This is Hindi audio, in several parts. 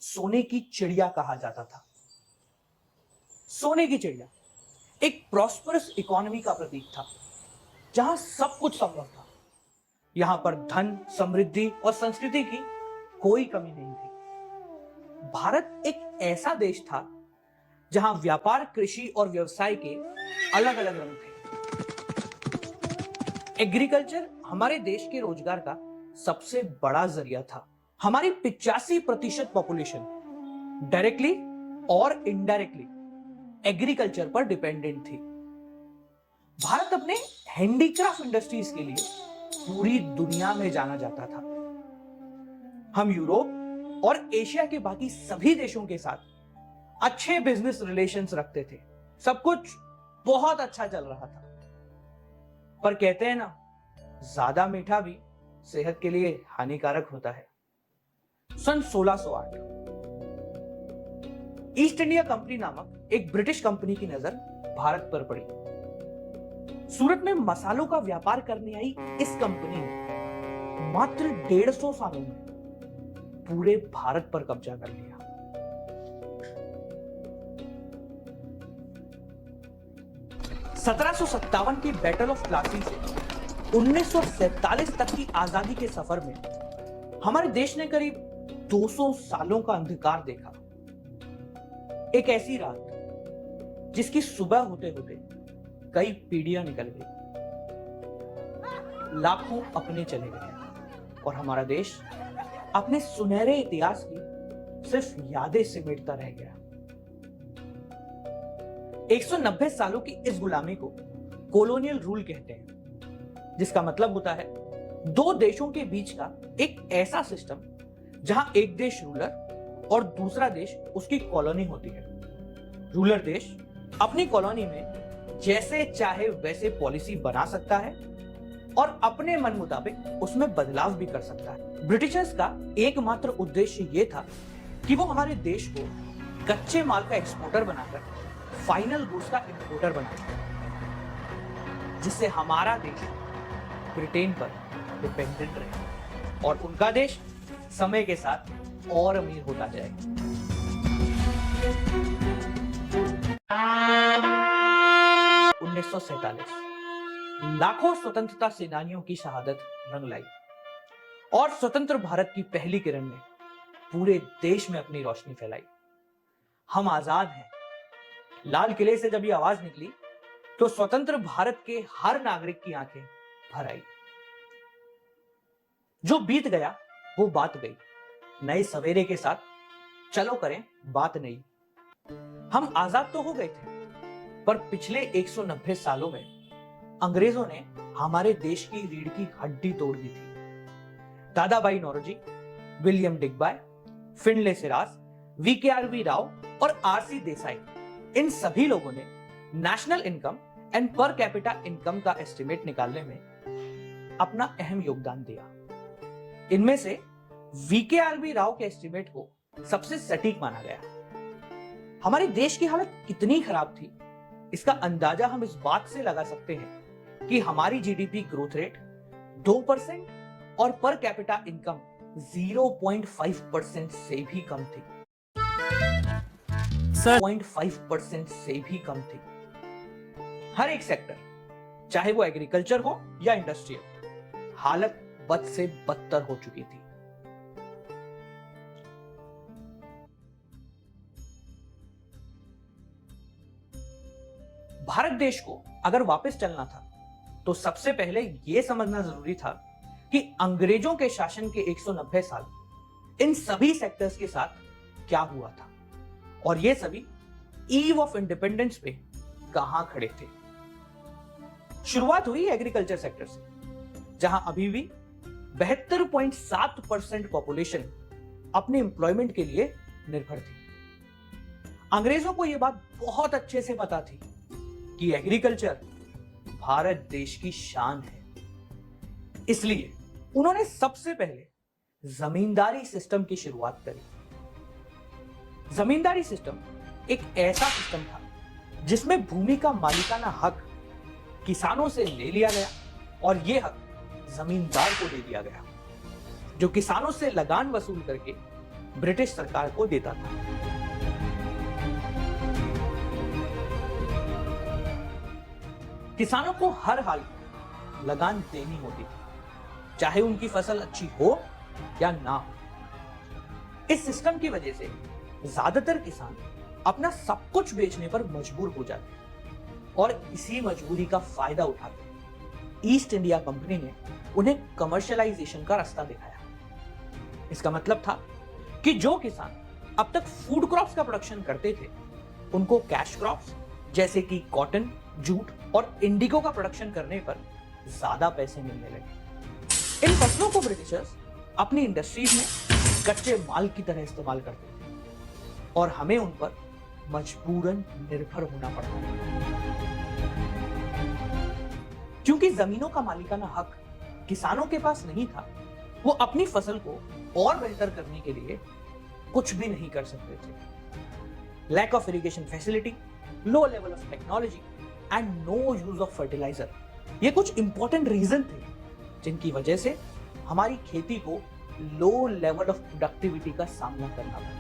सोने की चिड़िया कहा जाता था। सोने की चिड़िया एक प्रॉस्परस इकोनॉमी का प्रतीक था, जहां सब कुछ संभव था। यहां पर धन, समृद्धि और संस्कृति की कोई कमी नहीं थी। भारत एक ऐसा देश था जहां व्यापार, कृषि और व्यवसाय के अलग अलग रंग थे। एग्रीकल्चर हमारे देश के रोजगार का सबसे बड़ा जरिया था। हमारी 85% पॉपुलेशन डायरेक्टली और इनडायरेक्टली एग्रीकल्चर पर डिपेंडेंट थी। भारत अपने हैंडीक्राफ्ट इंडस्ट्रीज के लिए पूरी दुनिया में जाना जाता था। हम यूरोप और एशिया के बाकी सभी देशों के साथ अच्छे बिजनेस रिलेशंस रखते थे। सब कुछ बहुत अच्छा चल रहा था। पर कहते हैं ना, ज्यादा मीठा भी सेहत के लिए हानिकारक होता है। सन 1608 ईस्ट इंडिया कंपनी नामक एक ब्रिटिश कंपनी की नजर भारत पर पड़ी। सूरत में मसालों का व्यापार करने आई इस कंपनी ने मात्र 150 सालों में पूरे भारत पर कब्जा कर लिया। सत्रह की बैटल ऑफ प्लासी से 1947 तक की आजादी के सफर में हमारे देश ने करीब 200 सालों का अंधकार देखा। एक ऐसी रात जिसकी सुबह होते होते कई पीढ़ियां निकल गई, लाखों अपने चले गए और हमारा देश अपने सुनहरे इतिहास की सिर्फ यादें सिमटता रह गया। 190 सालों की इस गुलामी को कॉलोनियल रूल कहते हैं, जिसका मतलब होता है दो देशों के बीच का एक ऐसा सिस्टम जहां एक देश रूलर और दूसरा देश उसकी कॉलोनी होती है। रूलर देश अपनी कॉलोनी में जैसे चाहे वैसे पॉलिसी बना सकता है और अपने मन मुताबिक उसमें बदलाव भी कर सकता है। ब्रिटिशर्स का एकमात्र उद्देश्य यह था कि वो हमारे देश को कच्चे माल का एक्सपोर्टर बनाकर फाइनल गुड्स का इंपोर्टर बनाए, जिससे हमारा देश ब्रिटेन पर डिपेंडेंट रहे और उनका देश समय के साथ और अमीर होता जाए। लाखों स्वतंत्रता सेनानियों की शहादत रंग लाई और स्वतंत्र भारत की पहली किरण ने पूरे देश में अपनी रोशनी फैलाई। हम आजाद हैं। लाल किले से जब ये आवाज निकली तो स्वतंत्र भारत के हर नागरिक की आंखें भर आई। जो बीत गया वो बात गई। नए सवेरे के साथ चलो करें बात नई। हम आजाद तो हो गए थे, पर पिछले 190 सालों में अंग्रेजों ने हमारे देश की रीढ़ की हड्डी तोड़ दी थी। Dadabhai Naoroji, William Digby, Findlay Shirras, VKRV Rao और आरसी देसाई, इन सभी लोगों ने national income and per capita income का एस्टिमेट निकालने में अपना अहम योगदान दिया। इनमें से वीकेआरवी राव के एस्टिमेट को सबसे सटीक माना गया। हमारे देश की हालत कितनी खराब थी, इसका अंदाजा हम इस बात से लगा सकते हैं कि हमारी जीडीपी ग्रोथ रेट 2% और पर कैपिटा इनकम 0.5% से भी कम थी। 0.5% से भी कम थी। हर एक सेक्टर, चाहे वो एग्रीकल्चर हो या इंडस्ट्रियल, हालत बद से बदतर हो चुकी थी। भारत देश को अगर वापस चलना था तो सबसे पहले यह समझना जरूरी था कि अंग्रेजों के शासन के 190 साल इन सभी सेक्टर्स के साथ क्या हुआ था और ये सभी ईव ऑफ इंडिपेंडेंस पे कहां खड़े थे। शुरुआत हुई एग्रीकल्चर सेक्टर से, जहां अभी भी 72.7% पॉपुलेशन अपने एम्प्लॉयमेंट के लिए निर्भर थी। अंग्रेजों को यह बात बहुत अच्छे से पता थी कि एग्रीकल्चर भारत देश की शान है। इसलिए उन्होंने सबसे पहले जमींदारी सिस्टम की शुरुआत करी। जमींदारी सिस्टम एक ऐसा सिस्टम था जिसमें भूमि का मालिकाना हक किसानों से ले लिया गया और यह हक जमींदार को दे दिया गया, जो किसानों से लगान वसूल करके ब्रिटिश सरकार को देता था। किसानों को हर हाल में लगान देनी होती थी, चाहे उनकी फसल अच्छी हो या ना हो। इस सिस्टम की वजह से ज्यादातर किसान अपना सब कुछ बेचने पर मजबूर हो जाते और इसी मजबूरी का फायदा उठाते ईस्ट इंडिया कंपनी ने उन्हें कमर्शियलाइजेशन का रास्ता दिखाया। इसका मतलब था कि जो किसान अब तक फूड क्रॉप्स का प्रोडक्शन करते थे, उनको कैश क्रॉप्स जैसे कि कॉटन, जूट और इंडिगो का प्रोडक्शन करने पर ज्यादा पैसे मिलने लगे। इन फसलों को ब्रिटिशर्स अपनी इंडस्ट्रीज में कच्चे माल की तरह इस्तेमाल करते थे और हमें उन पर मजबूरन निर्भर होना पड़ता था। क्योंकि जमीनों का मालिकाना हक किसानों के पास नहीं था, वो अपनी फसल को और बेहतर करने के लिए कुछ भी नहीं कर सकते थे। Lack of irrigation facility, low level of technology and no use of fertiliser, ये कुछ इंपॉर्टेंट रीजन थे जिनकी वजह से हमारी खेती को लो लेवल ऑफ प्रोडक्टिविटी का सामना करना पड़ा।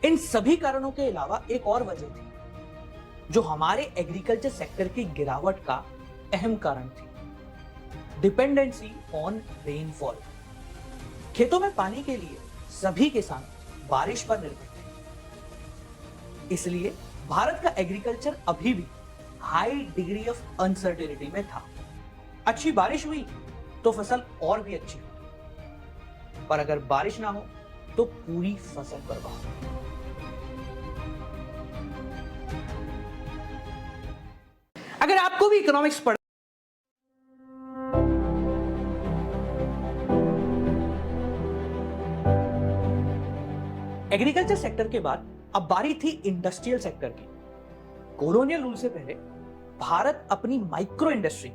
इन सभी कारणों के अलावा एक और वजह थी जो हमारे एग्रीकल्चर सेक्टर की गिरावट का अहम कारण थी, डिपेंडेंसी ऑन रेनफॉल। खेतों में पानी के लिए सभी किसान बारिश पर निर्भर थे। इसलिए भारत का एग्रीकल्चर अभी भी हाई डिग्री ऑफ अनसर्टेनिटी में था। अच्छी बारिश हुई तो फसल और भी अच्छी हुई, पर अगर बारिश ना हो तो पूरी फसल बर्बाद। अगर आपको भी इकोनॉमिक्स पढ़ एग्रीकल्चर सेक्टर के बाद अब बारी थी इंडस्ट्रियल सेक्टर की। कॉलोनियल रूल से पहले भारत अपनी माइक्रो इंडस्ट्री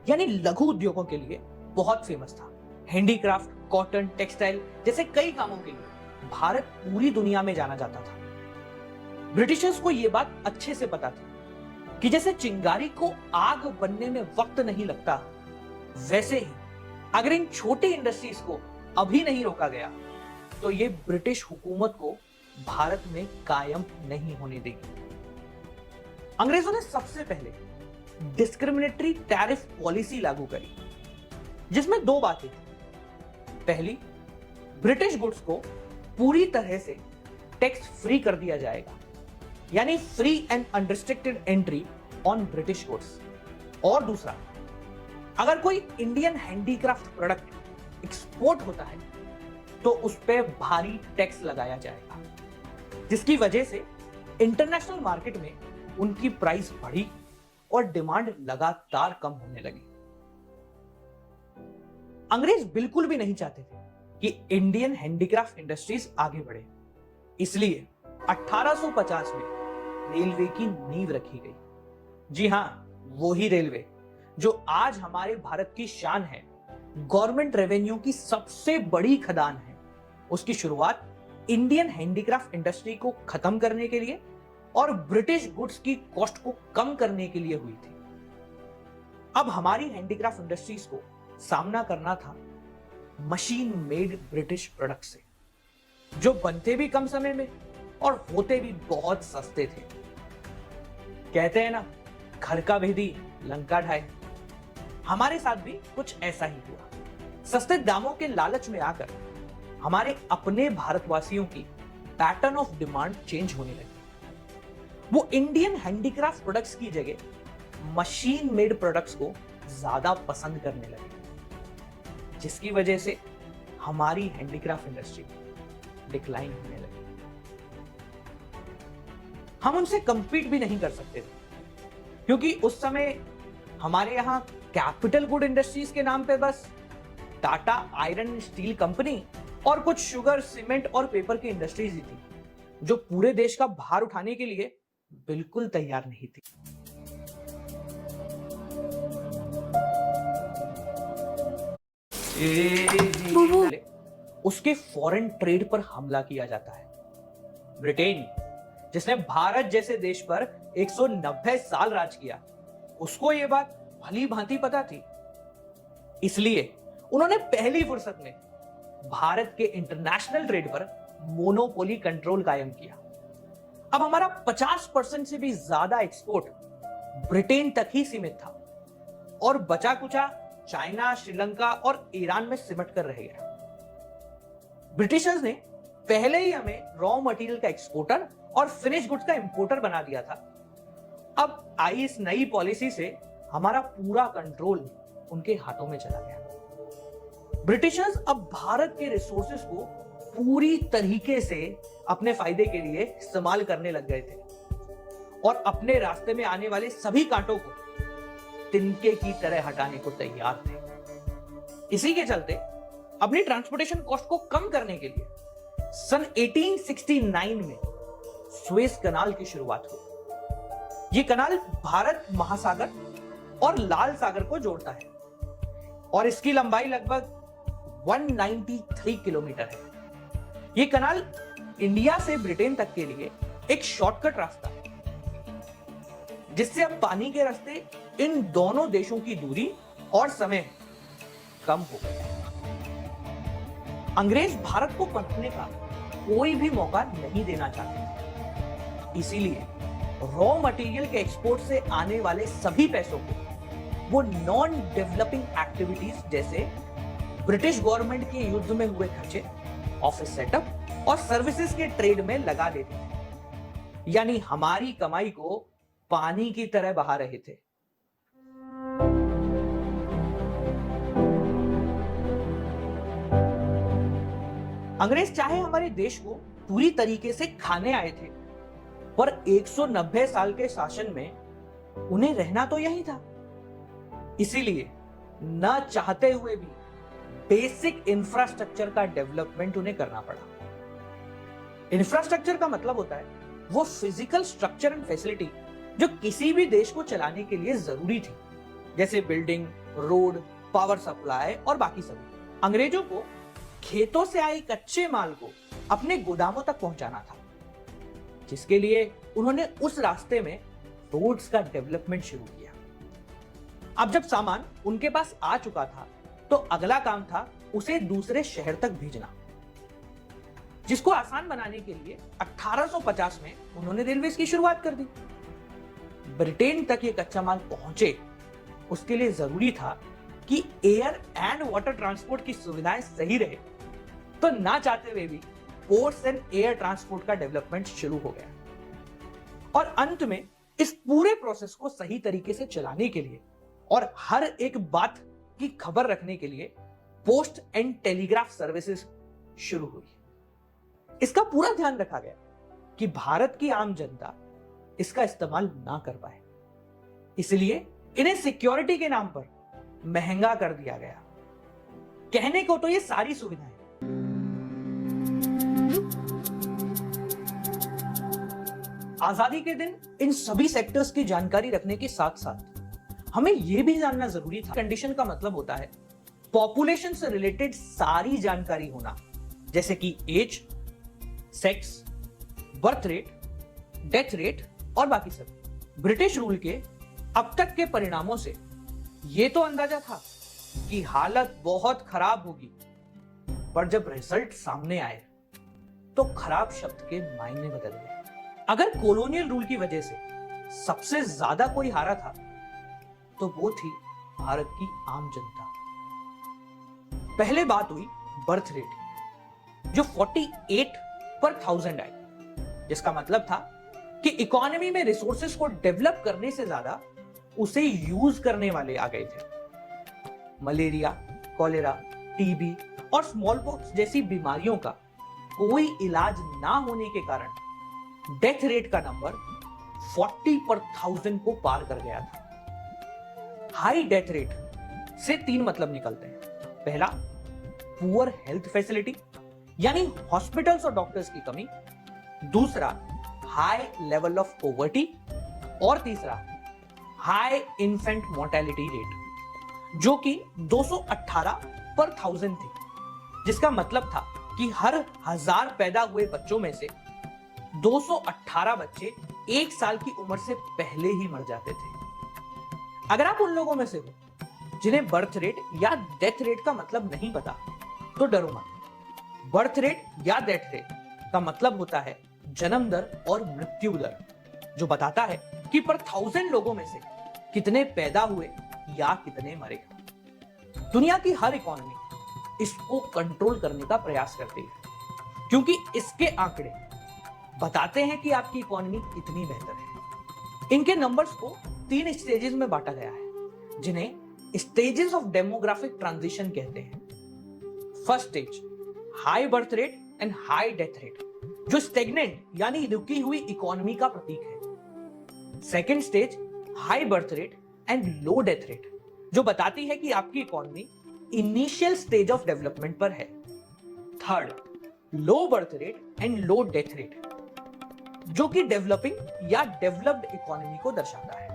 यानी लघु उद्योगों के लिए बहुत फेमस था। हैंडीक्राफ्ट, कॉटन, टेक्सटाइल जैसे कई कामों के लिए भारत पूरी दुनिया में जाना जाता था। ब्रिटिशर्स को यह बात अच्छे से पता थी कि जैसे चिंगारी को आग बनने में वक्त नहीं लगता, वैसे ही अगर इन छोटी इंडस्ट्रीज को अभी नहीं रोका गया तो ये ब्रिटिश हुकूमत को भारत में कायम नहीं होने देगी। अंग्रेजों ने सबसे पहले डिस्क्रिमिनेटरी टैरिफ पॉलिसी लागू करी, जिसमें दो बातें थी। पहली, ब्रिटिश गुड्स को पूरी तरह से टैक्स फ्री कर दिया जाएगा, यानी free and unrestricted entry on British goods. और दूसरा, अगर कोई इंडियन हैंडीक्राफ्ट प्रोडक्ट एक्सपोर्ट होता है तो उस पर भारी टैक्स लगाया जाएगा, जिसकी वजह से इंटरनेशनल मार्केट में उनकी प्राइस बढ़ी और डिमांड लगातार कम होने लगी। अंग्रेज बिल्कुल भी नहीं चाहते थे कि इंडियन हैंडीक्राफ्ट इंडस्ट्रीज आगे बढ़े, इसलिए 1850 में रेलवे की नींव रखी गई। जी हां, वो ही रेलवे जो आज हमारे भारत की शान है, गवर्नमेंट रेवेन्यू की सबसे बड़ी खदान है। उसकी शुरुआत इंडियन हैंडीक्राफ्ट इंडस्ट्री को खत्म करने के लिए और ब्रिटिश गुड्स की कॉस्ट को कम करने के लिए हुई थी। अब हमारी हैंडीक्राफ्ट इंडस्ट्रीज को सामना करना था मशीन मेड ब्रिटिश प्रोडक्ट से, जो बनते भी कम समय में और होते भी बहुत सस्ते थे। कहते हैं ना, घर का भेदी लंका ढाए। हमारे साथ भी कुछ ऐसा ही हुआ। सस्ते दामों के लालच में आकर हमारे अपने भारतवासियों की पैटर्न ऑफ डिमांड चेंज होने लगी। वो इंडियन हैंडीक्राफ्ट प्रोडक्ट्स की जगह मशीन मेड प्रोडक्ट्स को ज्यादा पसंद करने लगे, जिसकी वजह से हमारी हैंडीक्राफ्ट इंडस्ट्री डिक्लाइन होने लगी। हम उनसे कंपीट भी नहीं कर सकते थे, क्योंकि उस समय हमारे यहां कैपिटल गुड इंडस्ट्रीज के नाम पे बस टाटा आयरन स्टील कंपनी और कुछ शुगर, सीमेंट और पेपर की इंडस्ट्रीज ही थी, जो पूरे देश का भार उठाने के लिए बिल्कुल तैयार नहीं थी। उसके फॉरेन ट्रेड पर हमला किया जाता है। ब्रिटेन, जिसने भारत जैसे देश पर 190 साल राज किया, उसको यह बात भली भांति पता थी। इसलिए उन्होंने पहली फुर्सत में भारत के इंटरनेशनल ट्रेड पर मोनोपोली कंट्रोल कायम किया। अब हमारा 50% से भी ज्यादा एक्सपोर्ट ब्रिटेन तक ही सीमित था और बचा कुचा चाइना, श्रीलंका और ईरान में सिमट कर रह गया। ब्रिटिशर्स ने पहले ही हमें रॉ मटेरियल का एक्सपोर्टर और फिनिश गुड्स का इंपोर्टर बना दिया था। अब आई इस नई पॉलिसी से हमारा पूरा कंट्रोल उनके हाथों में चला गया। ब्रिटिशर्स अब भारत के रिसोर्सेज को पूरी तरीके से अपने फायदे के लिए इस्तेमाल करने लग गए थे और अपने रास्ते में आने वाले सभी कांटों को तिनके की तरह हटाने को तैयार थे। इसी के चलते अपनी ट्रांसपोर्टेशन कॉस्ट को कम करने के लिए सन 1869 में सुएज कनाल की शुरुआत हुई। यह कनाल भारत महासागर और लाल सागर को जोड़ता है और इसकी लंबाई लगभग 193 किलोमीटर है। यह कनाल इंडिया से ब्रिटेन तक के लिए एक शॉर्टकट रास्ता है, जिससे अब पानी के रास्ते इन दोनों देशों की दूरी और समय कम हो गया है। अंग्रेज भारत को पनपने का कोई भी मौका नहीं देना चाहते, इसीलिए रॉ मटेरियल के एक्सपोर्ट से आने वाले सभी पैसों को वो नॉन डेवलपिंग एक्टिविटीज जैसे ब्रिटिश गवर्नमेंट के युद्ध में हुए खर्चे, ऑफिस सेटअप और सर्विसेज के ट्रेड में लगा देते थे। यानी हमारी कमाई को पानी की तरह बहा रहे थे। अंग्रेज चाहे हमारे देश को पूरी तरीके से खाने आए थे, पर 190 साल के शासन में उन्हें रहना तो यही था। इसीलिए न चाहते हुए भी बेसिक इंफ्रास्ट्रक्चर का डेवलपमेंट उन्हें करना पड़ा। इंफ्रास्ट्रक्चर का मतलब होता है वो फिजिकल स्ट्रक्चर एंड फैसिलिटी जो किसी भी देश को चलाने के लिए जरूरी थी, जैसे बिल्डिंग, रोड, पावर सप्लाई और बाकी सभी। अंग्रेजों को खेतों से आए कच्चे माल को अपने गोदामों तक पहुंचाना था, जिसके लिए उन्होंने उस रास्ते में रोड्स का डेवलपमेंट शुरू किया। अब जब सामान उनके पास आ चुका था तो अगला काम था उसे दूसरे शहर तक भेजना, जिसको आसान बनाने के लिए 1850 में उन्होंने रेलवे की शुरुआत कर दी। ब्रिटेन तक ये कच्चा माल पहुंचे, उसके लिए जरूरी था कि एयर एंड वाटर ट्रांसपोर्ट की सुविधाएं सही रहे, तो ना चाहते हुए भी पोर्ट्स एंड एयर ट्रांसपोर्ट का डेवलपमेंट शुरू हो गया। और अंत में इस पूरे प्रोसेस को सही तरीके से चलाने के लिए और हर एक बात की खबर रखने के लिए पोस्ट एंड टेलीग्राफ सर्विसेज शुरू हुई। इसका पूरा ध्यान रखा गया कि भारत की आम जनता इसका इस्तेमाल ना कर पाए, इसलिए इन्हें सिक्योरिटी के नाम पर महंगा कर दिया गया। कहने को तो ये सारी सुविधाएं आजादी के दिन इन सभी सेक्टर्स की जानकारी रखने के साथ साथ हमें यह भी जानना जरूरी था। कंडीशन का मतलब होता है पॉपुलेशन से रिलेटेड सारी जानकारी होना, जैसे कि age, sex, birth rate, death rate और बाकी सब। ब्रिटिश रूल के अब तक के परिणामों से यह तो अंदाजा था कि हालत बहुत खराब होगी, पर जब रिजल्ट सामने आए तो खराब शब्द के मायने बदल गए। अगर कॉलोनियल रूल की वजह से सबसे ज्यादा कोई हारा था तो वो थी भारत की आम जनता। पहले बात हुई बर्थ रेट की, जो 48 पर 1000 आई, जिसका मतलब था कि इकोनॉमी में रिसोर्सेज को डेवलप करने से ज्यादा उसे यूज करने वाले आ गए थे। मलेरिया, कॉलेरा, टीबी और स्मॉल पॉक्स जैसी बीमारियों का कोई इलाज ना होने के कारण डेथ रेट का नंबर 40 पर 1000 को पार कर गया था। हाई डेथ रेट से 3 मतलब निकलते हैं। पहला, पुअर हेल्थ फैसिलिटी यानी हॉस्पिटल्स और डॉक्टर्स की कमी। दूसरा, हाई लेवल ऑफ पॉवर्टी। और तीसरा, हाई इन्फेंट मोर्टेलिटी रेट, जो कि 218 पर 1000 थी, जिसका मतलब था कि हर 1000 पैदा हुए बच्चों में से 218 बच्चे 1 साल की उम्र से पहले ही मर जाते थे। अगर आप उन लोगों में से हो जिन्हें बर्थ रेट या डेथ रेट का मतलब नहीं पता, तो डरो मत, बर्थ रेट या डेथ रेट का मतलब होता है जन्म दर और मृत्यु दर, जो बताता है कि पर 1000 लोगों में से कितने पैदा हुए या कितने मरे। दुनिया की हर इकोनॉमी इसको कंट्रोल करने का प्रयास करती है, क्योंकि इसके आंकड़े बताते हैं कि आपकी इकोनॉमी कितनी बेहतर है। इनके नंबर्स को 3 स्टेजेस में बांटा गया है, जिन्हें स्टेजेस ऑफ डेमोग्राफिक ट्रांजिशन कहते हैं। First stage high birth rate and high death rate, जो स्टेगनेंट यानी रुकी हुई इकोनॉमी का प्रतीक है। Second stage high birth rate and low death rate, जो बताती है कि आपकी economy initial stage of development पर है। Third low birth rate and low death rate, जो कि डेवलपिंग या डेवलप्ड इकोनॉमी को दर्शाता है।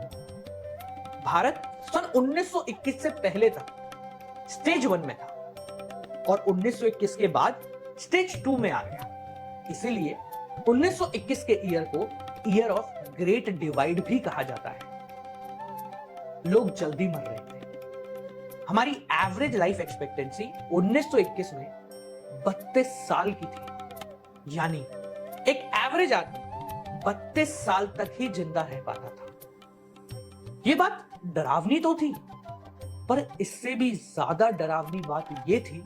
भारत सन 1921 से पहले तक स्टेज 1 में था और 1921 के बाद स्टेज 2 में आ गया। इसीलिए 1921 के ईयर को ईयर ऑफ ग्रेट डिवाइड भी कहा जाता है। लोग जल्दी मर रहे थे। हमारी एवरेज लाइफ एक्सपेक्टेंसी 1921 में 32 साल की थी, यानी एक एवरेज आदमी 32 साल तक ही जिंदा रह पाता था। यह बात डरावनी तो थी, पर इससे भी ज्यादा डरावनी बात यह थी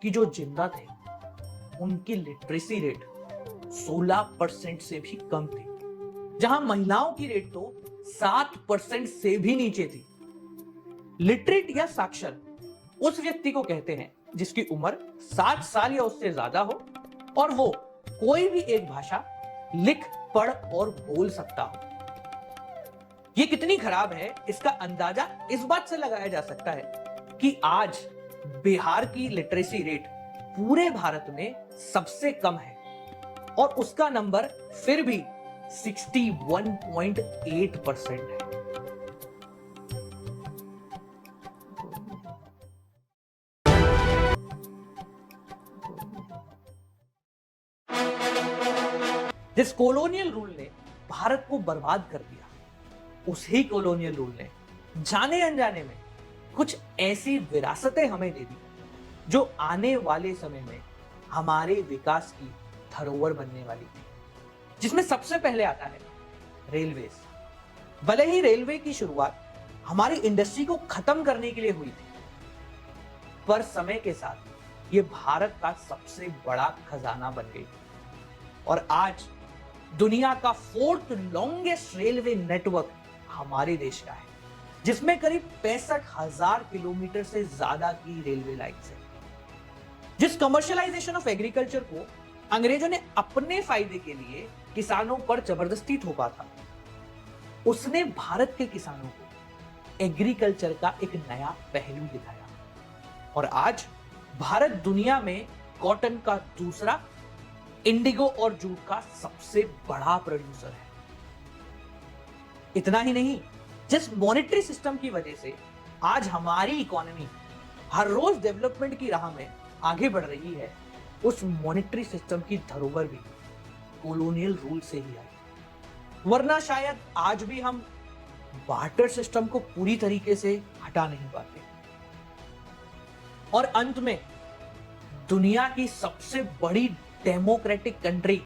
कि जो जिंदा थे उनकी लिटरेसी रेट 16% से भी कम थी, जहां महिलाओं की रेट तो 7% से भी नीचे थी। लिटरेट या साक्षर उस व्यक्ति को कहते हैं जिसकी उम्र 60 साल या उससे ज्यादा हो और वो कोई भी एक भाषा लिख, पढ़ और बोल सकता हो। ये कितनी खराब है इसका अंदाजा इस बात से लगाया जा सकता है कि आज बिहार की लिटरेसी रेट पूरे भारत में सबसे कम है और उसका नंबर फिर भी 61.8% है। जिस कॉलोनियल रूल ने भारत को बर्बाद कर दिया, उसी कॉलोनियल रूल ने जाने अनजाने में कुछ ऐसी विरासतें हमें दे दी जो आने वाले समय में हमारे विकास की धरोहर बनने वाली थी, जिसमें सबसे पहले आता है रेलवेज। भले ही रेलवे की शुरुआत हमारी इंडस्ट्री को खत्म करने के लिए हुई थी, पर समय के साथ ये भारत का सबसे बड़ा खजाना बन गई और आज दुनिया का 4th लॉन्गेस्ट रेलवे नेटवर्क हमारे देश का है, जिसमें करीब 65,000 किलोमीटर से ज्यादा की रेलवे लाइन्स है। जिस कमर्शियलाइजेशन ऑफ एग्रीकल्चर को अंग्रेजों ने अपने फायदे के लिए किसानों पर जबरदस्ती थोपा था, उसने भारत के किसानों को एग्रीकल्चर का एक नया पहलू दिखाया और आज भारत दुनिया में कॉटन का दूसरा, इंडिगो और जूट का सबसे बड़ा प्रोड्यूसर है। इतना ही नहीं, जिस मॉनेटरी सिस्टम की वजह से आज हमारी इकोनॉमी हर रोज डेवलपमेंट की राह में आगे बढ़ रही है, उस मॉनेटरी सिस्टम की धरोहर भी कॉलोनियल रूल से ही आई, वरना शायद आज भी हम बार्टर सिस्टम को पूरी तरीके से हटा नहीं पाते। और अंत में दुनिया की सबसे बड़ी डेमोक्रेटिक कंट्री